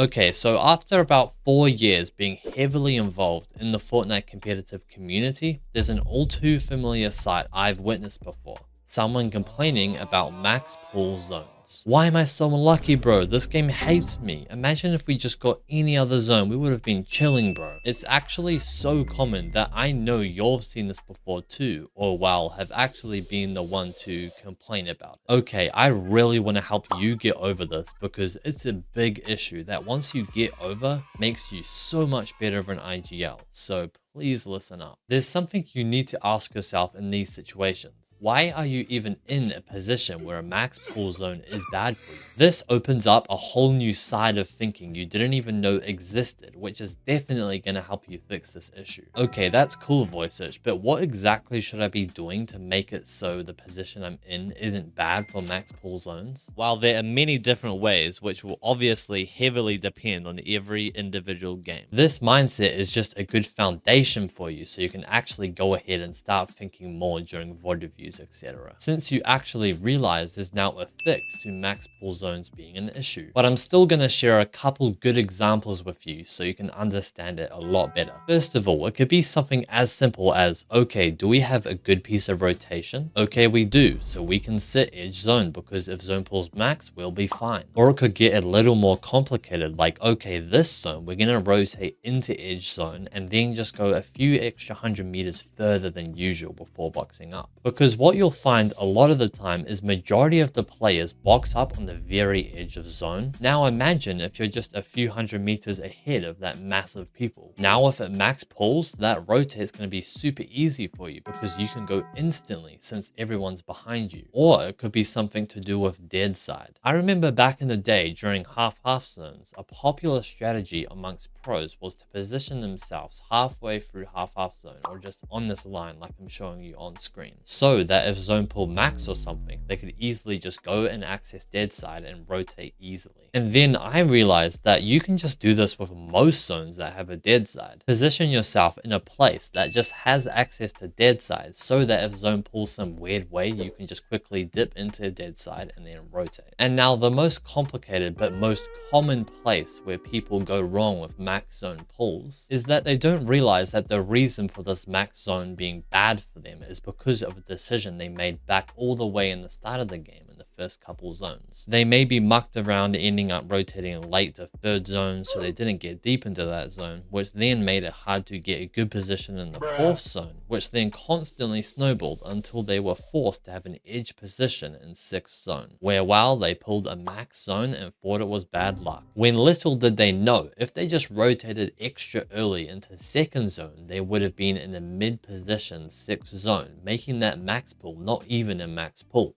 Okay, so after about 4 years being heavily involved in the Fortnite competitive community, there's an all too familiar sight I've witnessed before. Someone complaining about max pull zones. Why am I so unlucky, bro? This game hates me. Imagine if we just got any other zone, we would have been chilling, bro. It's actually so common that I know you've seen this before too, or well, have actually been the one to complain about it. Okay, I really want to help you get over this because it's a big issue that once you get over, makes you so much better of an IGL. So please listen up. There's something you need to ask yourself in these situations. Why are you even in a position where a max pull zone is bad for you? This opens up a whole new side of thinking you didn't even know existed, which is definitely going to help you fix this issue. Okay, that's cool, Vujcich, but what exactly should I be doing to make it so the position I'm in isn't bad for max pull zones? While there are many different ways, which will obviously heavily depend on every individual game, this mindset is just a good foundation for you so you can actually go ahead and start thinking more during VOD reviews, etc. Since you actually realize there's now a fix to max pull zones being an issue. But I'm still going to share a couple good examples with you so you can understand it a lot better. First of all, it could be something as simple as, okay, do we have a good piece of rotation? Okay, we do, so we can sit edge zone because if zone pulls max, we'll be fine. Or it could get a little more complicated, like, okay, this zone, we're going to rotate into edge zone and then just go a few extra 100 meters further than usual before boxing up. Because what you'll find a lot of the time is majority of the players box up on the very edge of zone. Now imagine if you're just a few 100 meters ahead of that massive people. Now if it max pulls, that rotate is going to be super easy for you because you can go instantly since everyone's behind you. Or it could be something to do with dead side. I remember back in the day during half-half zones, a popular strategy amongst pros was to position themselves halfway through half-half zone or just on this line like I'm showing you on screen. So that if zone pull max or something, they could easily just go and access dead side and rotate easily. And then I realized that you can just do this with most zones that have a dead side. Position yourself in a place that just has access to dead side so that if zone pulls some weird way, you can just quickly dip into a dead side and then rotate. And now the most complicated but most common place where people go wrong with max zone pulls is that they don't realize that the reason for this max zone being bad for them is because of a decision they made back all the way in the start of the game in the first couple zones. They may be mucked around ending up rotating late to third zone so they didn't get deep into that zone, which then made it hard to get a good position in the fourth zone, which then constantly snowballed until they were forced to have an edge position in sixth zone, where while they pulled a max zone and thought it was bad luck. When little did they know, if they just rotated extra early into second zone, they would have been in a mid position sixth zone, making that max pull not even a max pull.